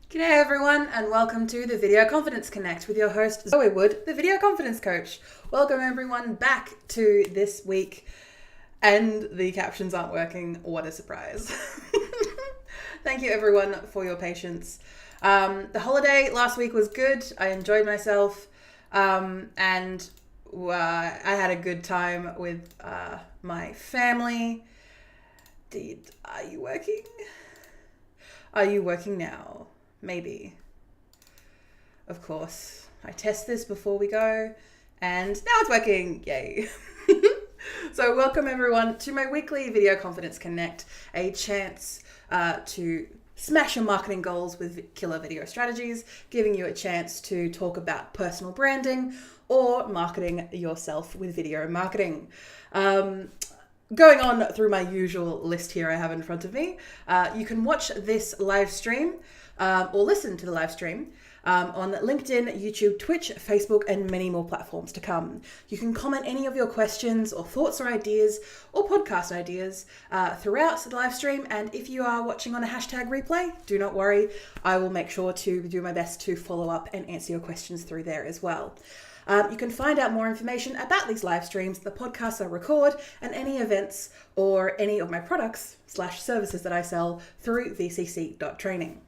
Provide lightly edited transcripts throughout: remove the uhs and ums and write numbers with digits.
G'day everyone and welcome to the Video Confidence Connect with your host Zoë Wood, the Video Confidence Coach. Welcome everyone back to this week, and the captions aren't working. What a surprise. Thank you everyone for your patience. The holiday last week was good. I enjoyed myself and I had a good time with my family. Are you working? Are you working now? Maybe. Of course. I test this before we go, and now it's working. Yay. So welcome everyone to my weekly Video Confidence Connect, a chance to smash your marketing goals with killer video strategies, giving you a chance to talk about personal branding or marketing yourself with video marketing. Going on through my usual list here I have in front of me, you can watch this live stream or listen to the live stream on LinkedIn, YouTube, Twitch, Facebook, and many more platforms to come. You can comment any of your questions or thoughts or ideas or podcast ideas throughout the live stream. And if you are watching on a hashtag replay, do not worry. I will make sure to do my best to follow up and answer your questions through there as well. You can find out more information about these live streams, the podcasts I record, and any events or any of my products/services that I sell through vcc.training.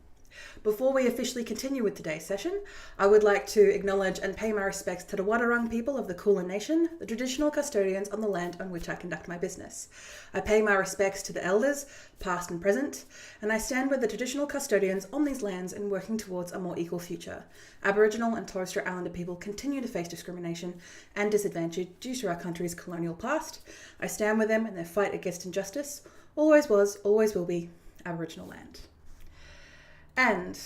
Before we officially continue with today's session, I would like to acknowledge and pay my respects to the Wadawurrung people of the Kulin Nation, the traditional custodians on the land on which I conduct my business. I pay my respects to the elders, past and present, and I stand with the traditional custodians on these lands in working towards a more equal future. Aboriginal and Torres Strait Islander people continue to face discrimination and disadvantage due to our country's colonial past. I stand with them in their fight against injustice. Always was, always will be Aboriginal land. And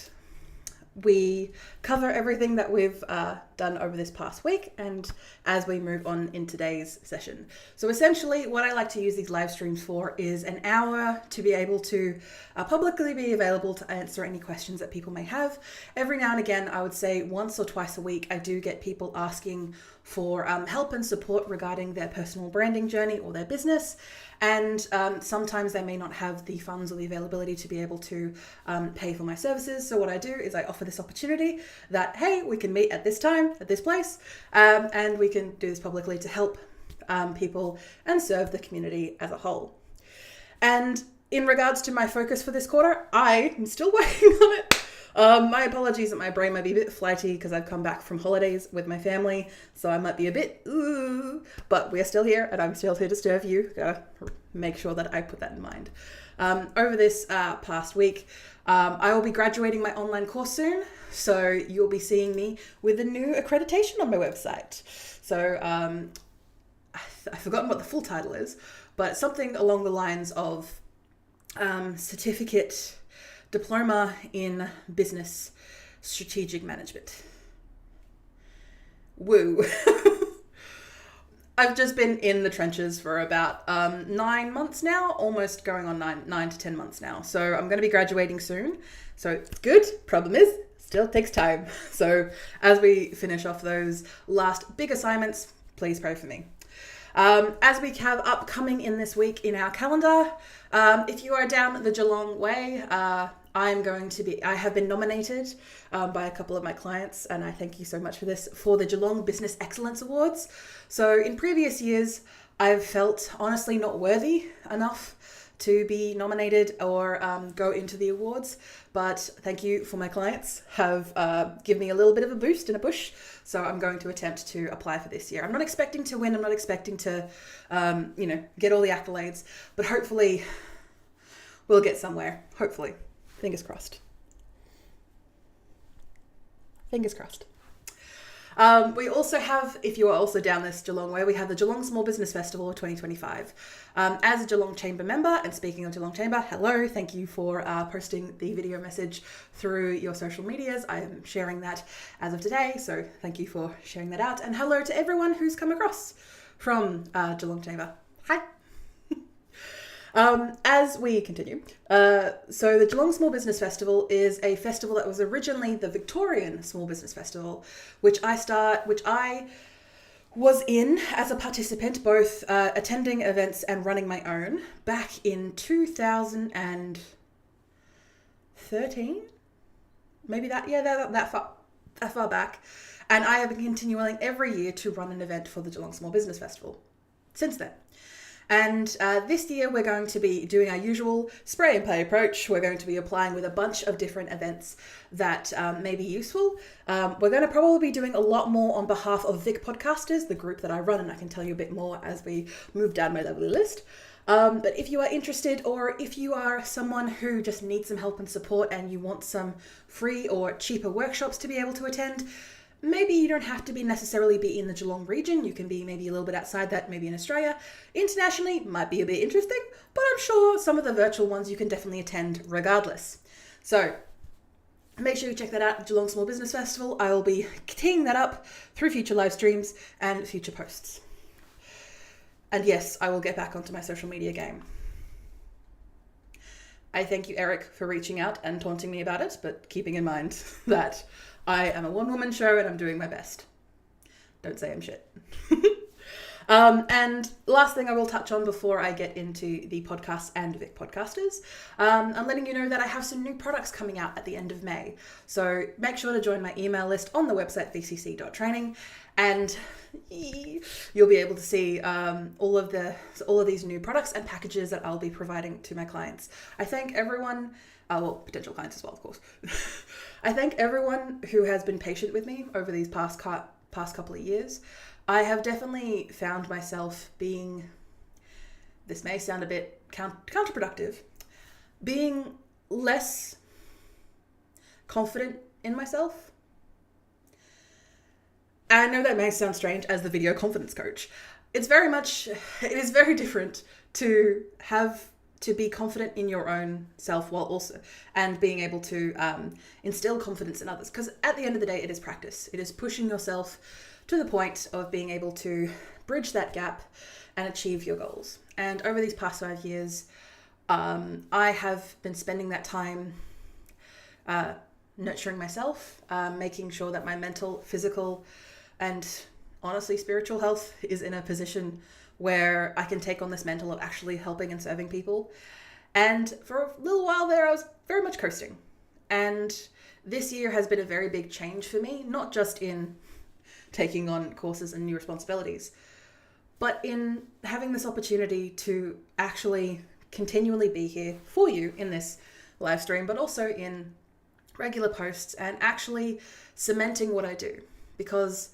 we cover everything that we've done over this past week and as we move on in today's session. So essentially what I like to use these live streams for is an hour to be able to publicly be available to answer any questions that people may have. Every now and again, I would say once or twice a week, I do get people asking for help and support regarding their personal branding journey or their business. And sometimes they may not have the funds or the availability to be able to pay for my services. So what I do is I offer this opportunity that, hey, we can meet at this time, at this place, and we can do this publicly to help people and serve the community as a whole. And in regards to my focus for this quarter, I am still working on it. My apologies that my brain might be a bit flighty because I've come back from holidays with my family, so I might be a bit but we're still here and I'm still here to serve you. Gotta make sure that I put that in mind. Over this past week, I will be graduating my online course soon, so you'll be seeing me with a new accreditation on my website. So I've forgotten what the full title is, but something along the lines of certificate diploma in business strategic management. Woo. I've just been in the trenches for about 9 months now, almost going on 9 to 10 months now. So I'm going to be graduating soon. So it's good. Problem is, still takes time. So as we finish off those last big assignments, please pray for me. As we have upcoming in this week in our calendar, if you are down the Geelong way, I have been nominated by a couple of my clients, and I thank you so much for this, for the Geelong Business Excellence Awards. So in previous years, I've felt honestly not worthy enough to be nominated or go into the awards, but thank you for my clients have given me a little bit of a boost and a push. So I'm going to attempt to apply for this year. I'm not expecting to win. I'm not expecting to, get all the accolades, but hopefully we'll get somewhere. Hopefully. Fingers crossed. Fingers crossed. We also have, if you are also down this Geelong way, we have the Geelong Small Business Festival of 2025. As a Geelong Chamber member, and speaking of Geelong Chamber, hello, thank you for posting the video message through your social medias. I am sharing that as of today, so thank you for sharing that out. And hello to everyone who's come across from Geelong Chamber. Hi. As we continue, so the Geelong Small Business Festival is a festival that was originally the Victorian Small Business Festival, which I was in as a participant, both attending events and running my own back in 2013. maybe that far back. And I have been continuing every year to run an event for the Geelong Small Business Festival since then. And this year we're going to be doing our usual spray and pray approach. We're going to be applying with a bunch of different events that may be useful. We're going to probably be doing a lot more on behalf of Vic Podcasters, the group that I run, and I can tell you a bit more as we move down my lovely list. But if you are interested, or if you are someone who just needs some help and support and you want some free or cheaper workshops to be able to attend, maybe you don't have to necessarily be in the Geelong region. You can be maybe a little bit outside that, maybe in Australia. Internationally, might be a bit interesting, but I'm sure some of the virtual ones you can definitely attend regardless. So make sure you check that out, Geelong Small Business Festival. I will be teeing that up through future live streams and future posts. And yes, I will get back onto my social media game. I thank you, Eric, for reaching out and taunting me about it, but keeping in mind that I am a one-woman show and I'm doing my best. Don't say I'm shit. And last thing I will touch on before I get into the podcasts and Vic Podcasters, I'm letting you know that I have some new products coming out at the end of May. So make sure to join my email list on the website vcc.training, and you'll be able to see all of these new products and packages that I'll be providing to my clients. I thank everyone, potential clients as well, of course. I thank everyone who has been patient with me over these past couple of years. I have definitely found myself being, this may sound a bit counterproductive, being less confident in myself. I know that may sound strange as the video confidence coach. It is very different to be confident in your own self while also, and being able to instill confidence in others. Because at the end of the day, it is practice. It is pushing yourself to the point of being able to bridge that gap and achieve your goals. And over these past 5 years, I have been spending that time nurturing myself, making sure that my mental, physical, and honestly spiritual health is in a position where I can take on this mantle of actually helping and serving people. And for a little while there, I was very much coasting. And this year has been a very big change for me, not just in taking on courses and new responsibilities, but in having this opportunity to actually continually be here for you in this live stream, but also in regular posts, and actually cementing what I do. Because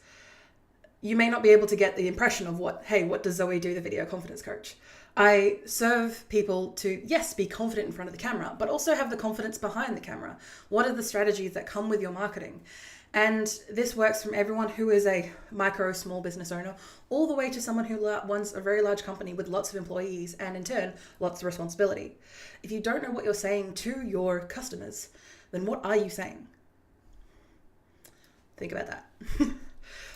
you may not be able to get the impression of what does Zoë do, the video confidence coach? I serve people to, yes, be confident in front of the camera, but also have the confidence behind the camera. What are the strategies that come with your marketing? And this works from everyone who is a micro small business owner all the way to someone who runs a very large company with lots of employees and in turn lots of responsibility. If you don't know what you're saying to your customers, then what are you saying? Think about that.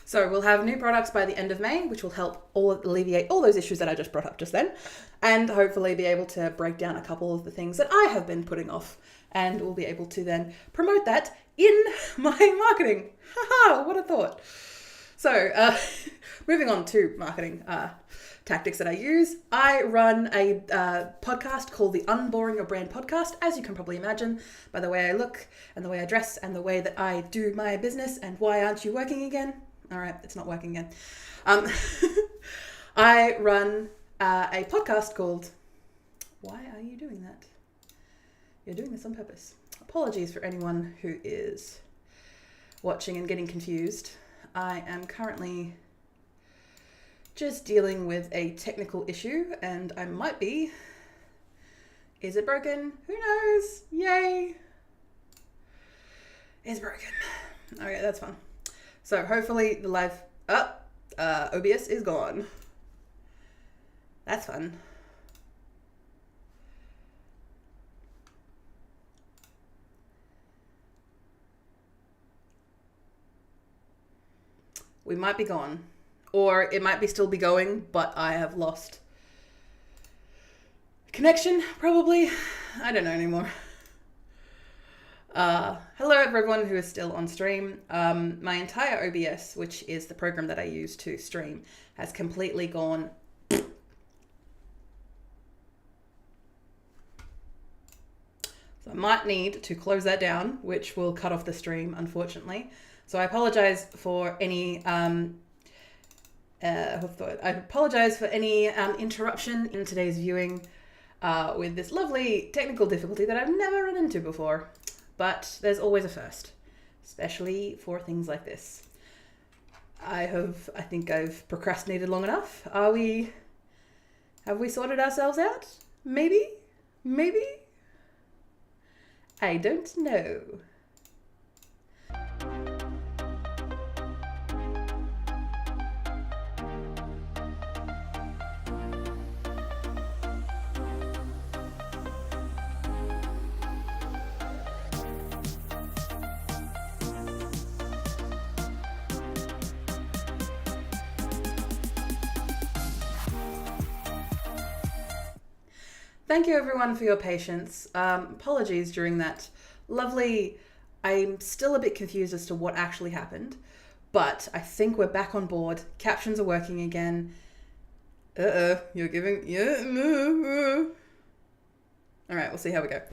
So we'll have new products by the end of May, which will help alleviate all those issues that I just brought up just then, and hopefully be able to break down a couple of the things that I have been putting off, and we'll be able to then promote that in my marketing. Haha, what a thought. So moving on to marketing tactics that I use. I run a podcast called the Unboring Your Brand podcast, as you can probably imagine by the way I look and the way I dress and the way that I do my business. And why aren't you working again? All right, it's not working again. I run a podcast called Why Are You Doing That? You're doing this on purpose. Apologies for anyone who is watching and getting confused. I am currently just dealing with a technical issue, and I might be. Is it broken? Who knows? Yay! It's broken. Okay, that's fun. So hopefully the live OBS is gone. That's fun. We might be gone, or it might still be going, but I have lost connection, probably. I don't know anymore. Hello everyone who is still on stream. My entire OBS, which is the program that I use to stream, has completely gone. So I might need to close that down, which will cut off the stream, unfortunately. So I apologize for any interruption in today's viewing with this lovely technical difficulty that I've never run into before. But there's always a first, especially for things like this. I think I've procrastinated long enough. Have we sorted ourselves out? Maybe? I don't know. Thank you everyone for your patience. Apologies during that lovely, I'm still a bit confused as to what actually happened, but I think we're back on board. Captions are working again. You're giving, All right, we'll see how we go.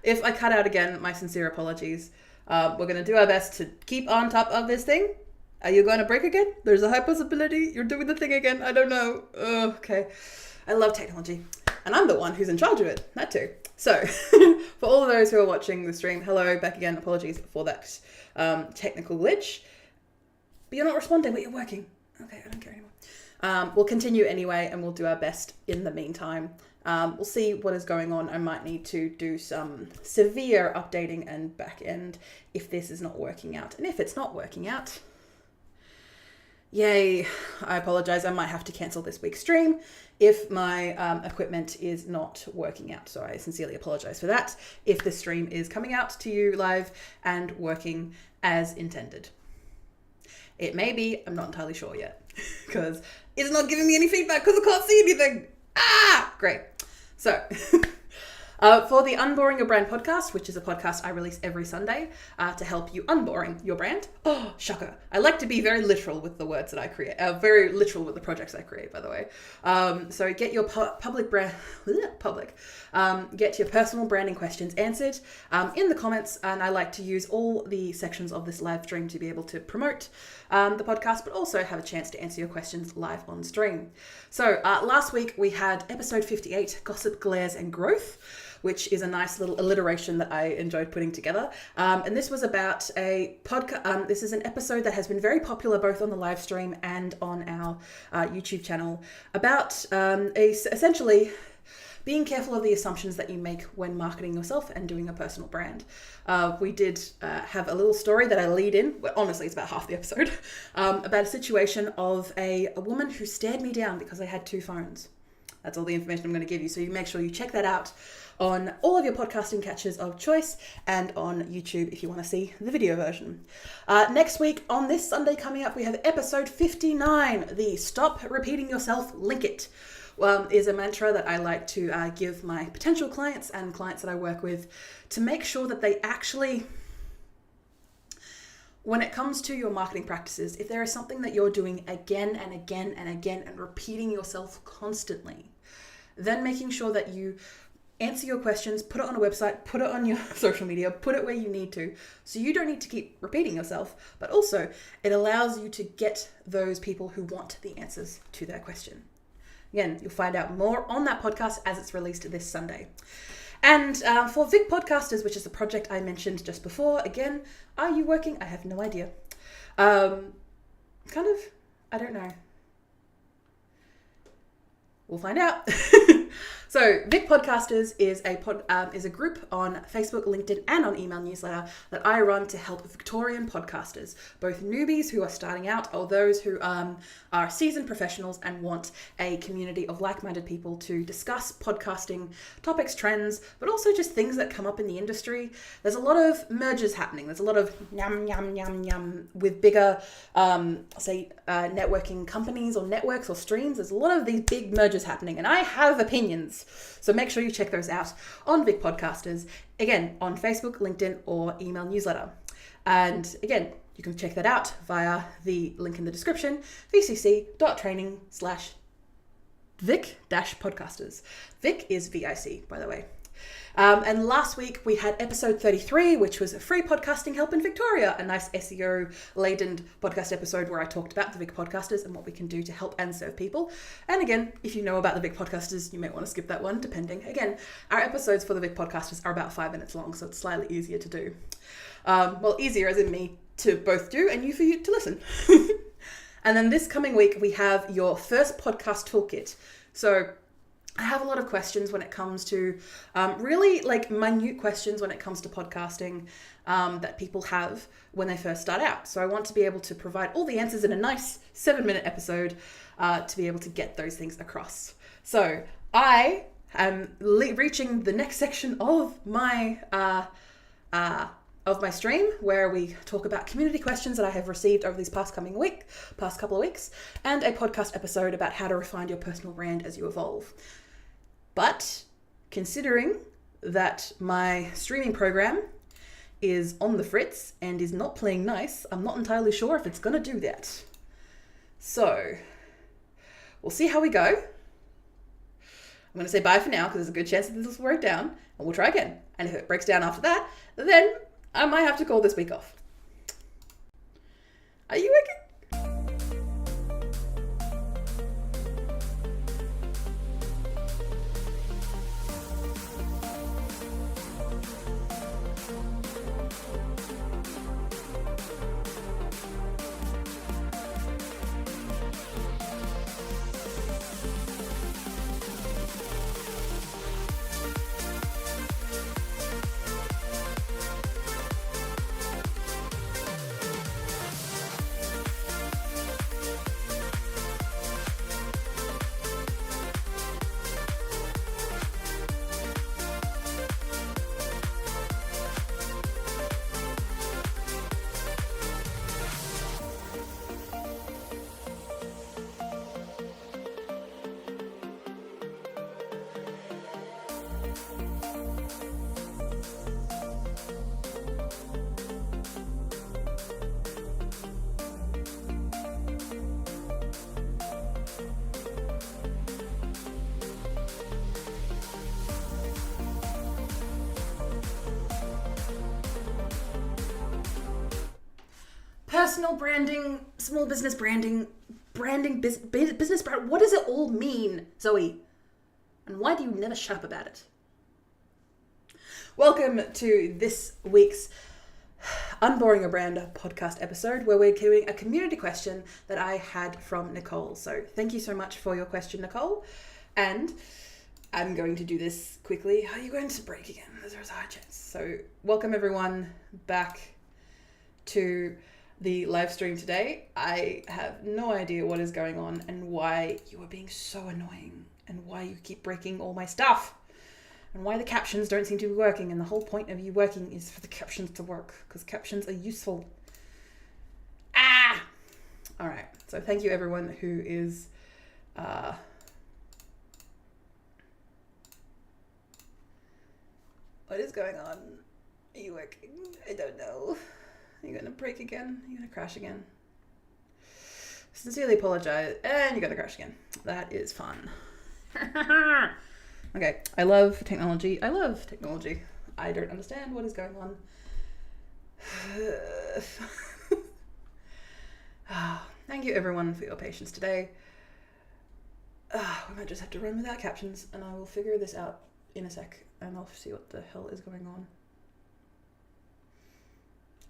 If I cut out again, my sincere apologies. We're going to do our best to keep on top of this thing. Are you going to break again? There's a high possibility you're doing the thing again. I don't know. Okay. I love technology, and I'm the one who's in charge of it. That too. So, for all of those who are watching the stream, hello, back again. Apologies for that technical glitch. But you're not responding, but you're working. Okay, I don't care anymore. We'll continue anyway, and we'll do our best in the meantime. We'll see what is going on. I might need to do some severe updating and back end if this is not working out. And if it's not working out, yay, I apologize. I might have to cancel this week's stream if my equipment is not working out. So I sincerely apologize for that. If the stream is coming out to you live and working as intended. It may be, I'm not entirely sure yet, because it's not giving me any feedback because I can't see anything. Great. So for the Unboring Your Brand podcast, which is a podcast I release every Sunday to help you unboring your brand. Oh, shocker. I like to be very literal with the words that I create, very literal with the projects I create, by the way. So get your get your personal branding questions answered in the comments. And I like to use all the sections of this live stream to be able to promote the podcast, but also have a chance to answer your questions live on stream. So last week we had episode 58, Gossip, Glares and Growth, which is a nice little alliteration that I enjoyed putting together. And this was about a podcast. This is an episode that has been very popular both on the live stream and on our YouTube channel about essentially being careful of the assumptions that you make when marketing yourself and doing a personal brand. We did have a little story that I lead in, well, honestly it's about half the episode, about a situation of a woman who stared me down because I had two phones. That's all the information I'm going to give you. So you make sure you check that out on all of your podcasting catchers of choice and on YouTube if you want to see the video version. Next week on this Sunday coming up, we have episode 59, the Stop Repeating Yourself, Link It. Is a mantra that I like to give my potential clients and clients that I work with to make sure that they actually, when it comes to your marketing practices, if there is something that you're doing again and again and again and repeating yourself constantly, then making sure that you answer your questions, put it on a website, put it on your social media, put it where you need to, so you don't need to keep repeating yourself, but also it allows you to get those people who want the answers to their question. Again, you'll find out more on that podcast as it's released this Sunday. And for Vic Podcasters, which is the project I mentioned just before, again, are you working? I have no idea. I don't know. We'll find out. So Vic Podcasters is a group on Facebook, LinkedIn, and on email newsletter that I run to help Victorian podcasters, both newbies who are starting out or those who are seasoned professionals and want a community of like-minded people to discuss podcasting topics, trends, but also just things that come up in the industry. There's a lot of mergers happening. There's a lot of yum with bigger, networking companies or networks or streams. There's a lot of these big mergers happening, and I have opinions. So make sure you check those out on Vic Podcasters, again, on Facebook, LinkedIn, or email newsletter. And again, you can check that out via the link in the description, vcc.training/Vic-podcasters. Vic is VIC, by the way. And last week we had episode 33, which was free podcasting help in Victoria, a nice SEO-laden podcast episode where I talked about the Vic podcasters and what we can do to help and serve people. And again, if you know about the Vic podcasters, you might want to skip that one, depending. Again, our episodes for the Vic podcasters are about 5 minutes long, so it's slightly easier to do. Well, easier as in me to both do and you for you to listen. And then this coming week, we have your first podcast toolkit. So I have a lot of questions when it comes to really like minute questions when it comes to podcasting that people have when they first start out. So I want to be able to provide all the answers in a nice 7-minute episode to be able to get those things across. So I am reaching the next section of my stream where we talk about community questions that I have received over these past couple of weeks, and a podcast episode about how to refine your personal brand as you evolve. But considering that my streaming program is on the fritz and is not playing nice, I'm not entirely sure if it's going to do that. So we'll see how we go. I'm going to say bye for now because there's a good chance that this will break down, and we'll try again. And if it breaks down after that, then I might have to call this week off. Are you working? Personal branding, small business branding, business brand. What does it all mean, Zoe? And why do you never shut up about it? Welcome to this week's Unboring a Brand podcast episode where we're doing a community question that I had from Nicole. So thank you so much for your question, Nicole. And I'm going to do this quickly. Are you going to break again? There's a high chance. So welcome everyone back to the live stream today. I have no idea what is going on and why you are being so annoying and why you keep breaking all my stuff and why the captions don't seem to be working. And the whole point of you working is for the captions to work because captions are useful. All right. So thank you everyone who is what is going on? Are you working? I don't know. Are you going to break again? Are you going to crash again? Sincerely apologize. And you're going to crash again. That is fun. Okay. I love technology. I don't understand what is going on. Thank you everyone for your patience today. We might just have to run without captions and I will figure this out in a sec and I'll see what the hell is going on.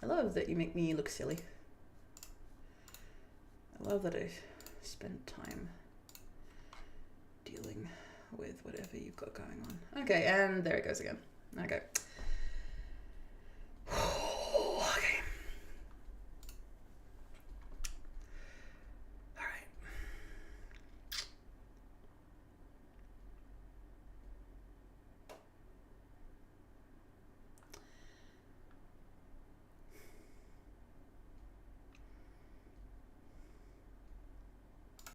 I love that you make me look silly. I love that I spent time dealing with whatever you've got going on. Okay, and there it goes again. Okay.